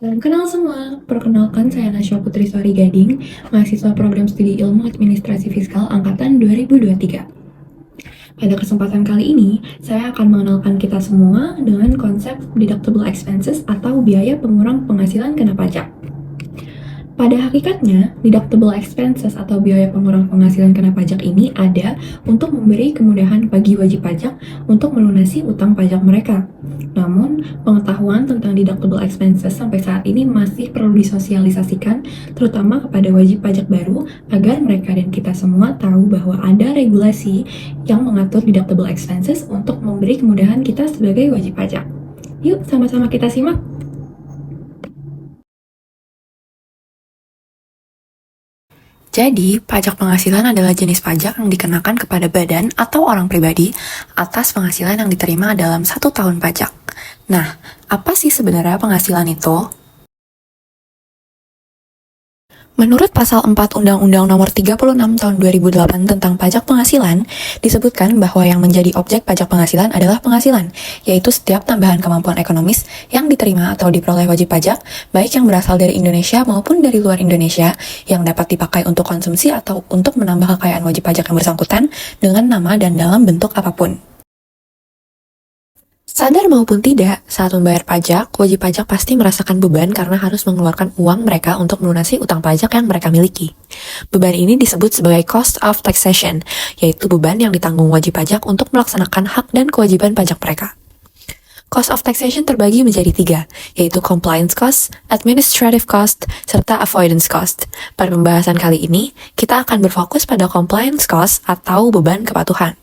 Salam kenal semua, perkenalkan saya Nasya Putri Sari Gading, mahasiswa program studi ilmu administrasi fiskal angkatan 2023. Pada kesempatan kali ini, saya akan mengenalkan kita semua dengan konsep deductible expenses atau biaya pengurang penghasilan kena pajak. Pada hakikatnya, deductible expenses atau biaya pengurang penghasilan kena pajak ini ada untuk memberi kemudahan bagi wajib pajak untuk melunasi utang pajak mereka. Namun, pengetahuan tentang deductible expenses sampai saat ini masih perlu disosialisasikan, terutama kepada wajib pajak baru, agar mereka dan kita semua tahu bahwa ada regulasi yang mengatur deductible expenses untuk memberi kemudahan kita sebagai wajib pajak. Yuk, sama-sama kita simak. Jadi, pajak penghasilan adalah jenis pajak yang dikenakan kepada badan atau orang pribadi atas penghasilan yang diterima dalam 1 tahun pajak. Nah, apa sih sebenarnya penghasilan itu? Menurut Pasal 4 Undang-Undang Nomor 36 Tahun 2008 tentang pajak penghasilan, disebutkan bahwa yang menjadi objek pajak penghasilan adalah penghasilan, yaitu setiap tambahan kemampuan ekonomis yang diterima atau diperoleh wajib pajak, baik yang berasal dari Indonesia maupun dari luar Indonesia, yang dapat dipakai untuk konsumsi atau untuk menambah kekayaan wajib pajak yang bersangkutan dengan nama dan dalam bentuk apapun. Sadar maupun tidak, saat membayar pajak, wajib pajak pasti merasakan beban karena harus mengeluarkan uang mereka untuk melunasi utang pajak yang mereka miliki. Beban ini disebut sebagai cost of taxation, yaitu beban yang ditanggung wajib pajak untuk melaksanakan hak dan kewajiban pajak mereka. Cost of taxation terbagi menjadi 3, yaitu compliance cost, administrative cost, serta avoidance cost. Pada pembahasan kali ini, kita akan berfokus pada compliance cost atau beban kepatuhan.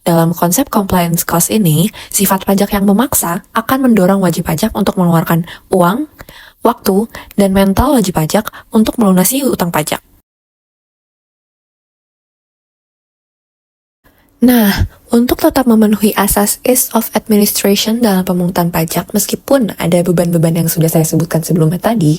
Dalam konsep compliance cost ini, sifat pajak yang memaksa akan mendorong wajib pajak untuk mengeluarkan uang, waktu, dan mental wajib pajak untuk melunasi utang pajak. Nah, untuk tetap memenuhi asas ease of administration dalam pemungutan pajak, meskipun ada beban-beban yang sudah saya sebutkan sebelumnya tadi,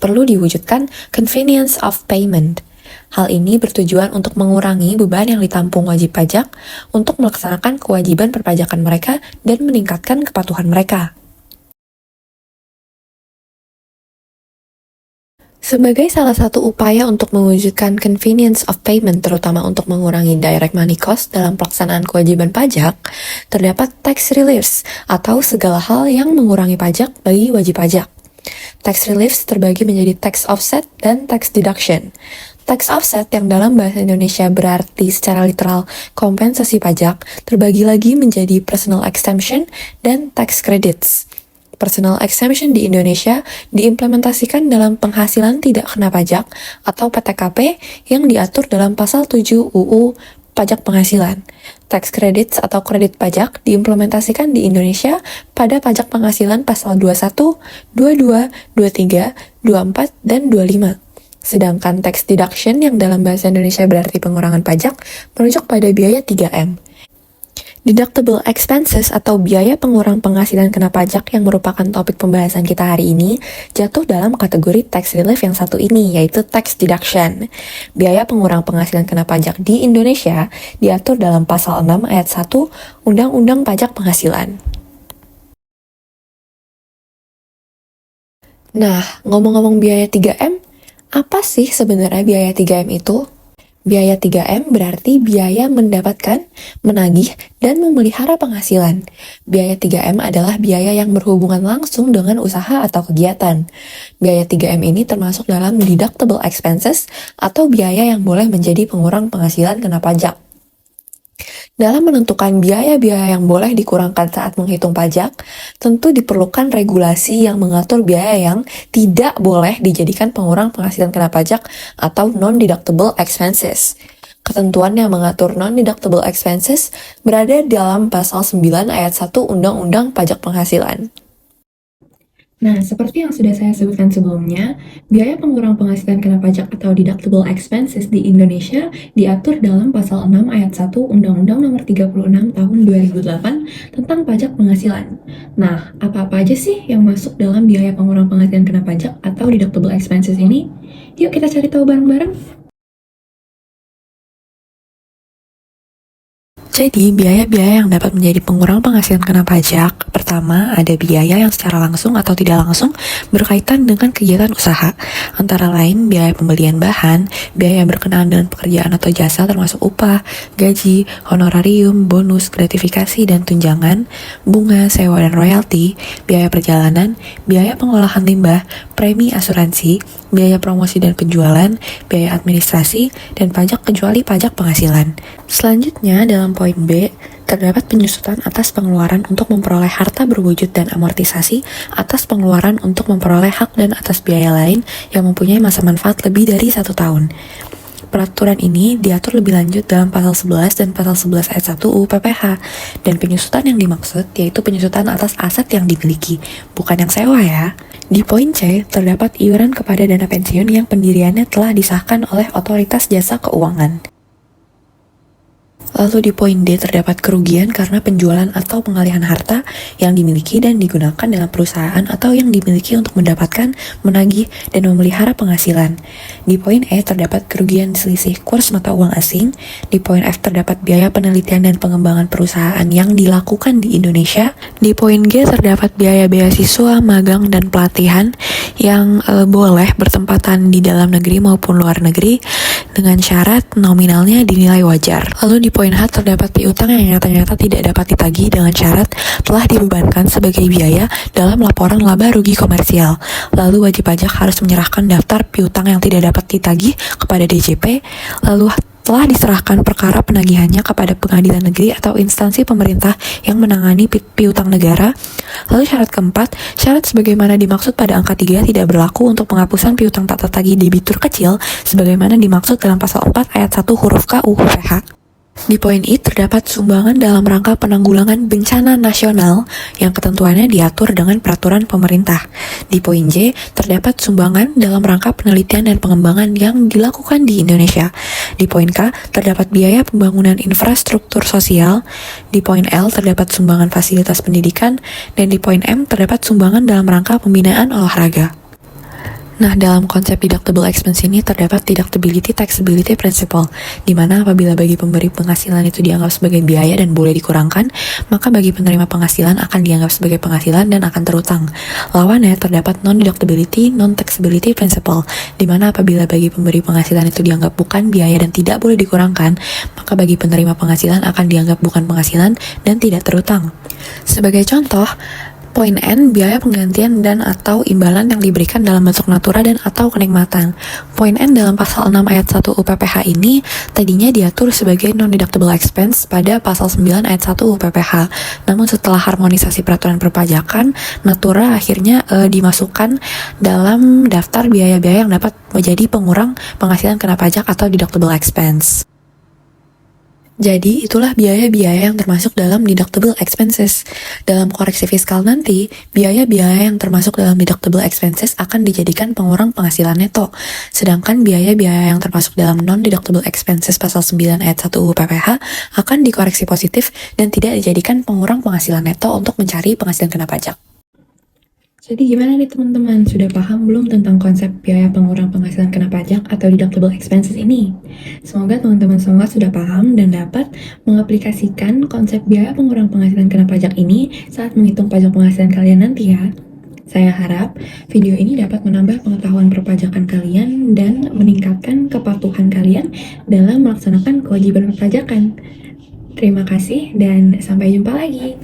perlu diwujudkan convenience of payment. Hal ini bertujuan untuk mengurangi beban yang ditampung wajib pajak untuk melaksanakan kewajiban perpajakan mereka dan meningkatkan kepatuhan mereka. Sebagai salah satu upaya untuk mewujudkan convenience of payment, terutama untuk mengurangi direct money cost dalam pelaksanaan kewajiban pajak, terdapat tax reliefs atau segala hal yang mengurangi pajak bagi wajib pajak. Tax reliefs terbagi menjadi tax offset dan tax deduction. Tax offset yang dalam bahasa Indonesia berarti secara literal kompensasi pajak, terbagi lagi menjadi personal exemption dan tax credits. Personal exemption di Indonesia diimplementasikan dalam penghasilan tidak kena pajak atau PTKP yang diatur dalam pasal 7 UU Pajak Penghasilan. Tax credits atau kredit pajak diimplementasikan di Indonesia pada pajak penghasilan pasal 21, 22, 23, 24, dan 25. Sedangkan tax deduction yang dalam bahasa Indonesia berarti pengurangan pajak merujuk pada biaya 3M. Deductible expenses atau biaya pengurang penghasilan kena pajak yang merupakan topik pembahasan kita hari ini jatuh dalam kategori tax relief yang satu ini, yaitu tax deduction. Biaya pengurang penghasilan kena pajak di Indonesia diatur dalam pasal 6 ayat 1 Undang-Undang Pajak Penghasilan. Nah, ngomong-ngomong biaya 3M, apa sih sebenarnya biaya 3M itu? Biaya 3M berarti biaya mendapatkan, menagih, dan memelihara penghasilan. Biaya 3M adalah biaya yang berhubungan langsung dengan usaha atau kegiatan. Biaya 3M ini termasuk dalam deductible expenses atau biaya yang boleh menjadi pengurang penghasilan kena pajak. Dalam menentukan biaya-biaya yang boleh dikurangkan saat menghitung pajak, tentu diperlukan regulasi yang mengatur biaya yang tidak boleh dijadikan pengurang penghasilan kena pajak atau non-deductible expenses. Ketentuan yang mengatur non-deductible expenses berada dalam pasal 9 ayat 1 Undang-Undang Pajak Penghasilan. Nah, seperti yang sudah saya sebutkan sebelumnya, biaya pengurang penghasilan kena pajak atau deductible expenses di Indonesia diatur dalam pasal 6 ayat 1 Undang-Undang Nomor 36 Tahun 2008 tentang pajak penghasilan. Nah, apa-apa aja sih yang masuk dalam biaya pengurang penghasilan kena pajak atau deductible expenses ini? Yuk kita cari tahu bareng-bareng. Jadi, biaya-biaya yang dapat menjadi pengurang penghasilan kena pajak. Pertama, ada biaya yang secara langsung atau tidak langsung berkaitan dengan kegiatan usaha. Antara lain, biaya pembelian bahan, biaya yang berkenaan dengan pekerjaan atau jasa termasuk upah, gaji, honorarium, bonus, gratifikasi, dan tunjangan, bunga, sewa, dan royalti, biaya perjalanan, biaya pengolahan limbah, premi asuransi, biaya promosi dan penjualan, biaya administrasi, dan pajak kecuali pajak penghasilan. Selanjutnya, dalam poin B, terdapat penyusutan atas pengeluaran untuk memperoleh harta berwujud dan amortisasi atas pengeluaran untuk memperoleh hak dan atas biaya lain yang mempunyai masa manfaat lebih dari 1 tahun. Peraturan ini diatur lebih lanjut dalam pasal 11 dan pasal 11 ayat 1 UU PPH, dan penyusutan yang dimaksud yaitu penyusutan atas aset yang dimiliki, bukan yang sewa ya. Di poin C, terdapat iuran kepada dana pensiun yang pendiriannya telah disahkan oleh Otoritas Jasa Keuangan. Lalu di poin D terdapat kerugian karena penjualan atau pengalihan harta yang dimiliki dan digunakan dalam perusahaan atau yang dimiliki untuk mendapatkan, menagih, dan memelihara penghasilan. Di poin E terdapat kerugian selisih kurs mata uang asing. Di poin F terdapat biaya penelitian dan pengembangan perusahaan yang dilakukan di Indonesia. Di poin G terdapat biaya beasiswa, magang, dan pelatihan yang boleh bertempatan di dalam negeri maupun luar negeri dengan syarat nominalnya dinilai wajar. Lalu di poin H terdapat piutang yang nyata-nyata tidak dapat ditagih dengan syarat telah dibebankan sebagai biaya dalam laporan laba rugi komersial. Lalu wajib pajak harus menyerahkan daftar piutang yang tidak dapat ditagih kepada DJP, lalu telah diserahkan perkara penagihannya kepada pengadilan negeri atau instansi pemerintah yang menangani piutang negara. Lalu syarat keempat, syarat sebagaimana dimaksud pada angka 3 tidak berlaku untuk penghapusan piutang tak tertagih debitur kecil sebagaimana dimaksud dalam pasal 4 ayat 1 huruf K UU PPH. Di poin I terdapat sumbangan dalam rangka penanggulangan bencana nasional yang ketentuannya diatur dengan peraturan pemerintah. Di poin J terdapat sumbangan dalam rangka penelitian dan pengembangan yang dilakukan di Indonesia. Di poin K terdapat biaya pembangunan infrastruktur sosial. Di poin L terdapat sumbangan fasilitas pendidikan, dan di poin M terdapat sumbangan dalam rangka pembinaan olahraga. Nah, dalam konsep deductible expense ini terdapat deductibility taxability principle, di mana apabila bagi pemberi penghasilan itu dianggap sebagai biaya dan boleh dikurangkan, maka bagi penerima penghasilan akan dianggap sebagai penghasilan dan akan terutang. Lawannya terdapat non-deductibility non-taxability principle, di mana apabila bagi pemberi penghasilan itu dianggap bukan biaya dan tidak boleh dikurangkan, maka bagi penerima penghasilan akan dianggap bukan penghasilan dan tidak terutang. Sebagai contoh, poin N, biaya penggantian dan atau imbalan yang diberikan dalam bentuk natura dan atau kenikmatan. Poin N dalam pasal 6 ayat 1 UPPH ini tadinya diatur sebagai non-deductible expense pada pasal 9 ayat 1 UPPH. Namun setelah harmonisasi peraturan perpajakan, natura akhirnya dimasukkan dalam daftar biaya-biaya yang dapat menjadi pengurang penghasilan kena pajak atau deductible expense. Jadi, itulah biaya-biaya yang termasuk dalam deductible expenses. Dalam koreksi fiskal nanti, biaya-biaya yang termasuk dalam deductible expenses akan dijadikan pengurang penghasilan neto. Sedangkan biaya-biaya yang termasuk dalam non-deductible expenses pasal 9 ayat 1 UU PPH akan dikoreksi positif dan tidak dijadikan pengurang penghasilan neto untuk mencari penghasilan kena pajak. Jadi gimana nih teman-teman, sudah paham belum tentang konsep biaya pengurang penghasilan kena pajak atau deductible expenses ini? Semoga teman-teman semua sudah paham dan dapat mengaplikasikan konsep biaya pengurang penghasilan kena pajak ini saat menghitung pajak penghasilan kalian nanti ya. Saya harap video ini dapat menambah pengetahuan perpajakan kalian dan meningkatkan kepatuhan kalian dalam melaksanakan kewajiban perpajakan. Terima kasih dan sampai jumpa lagi.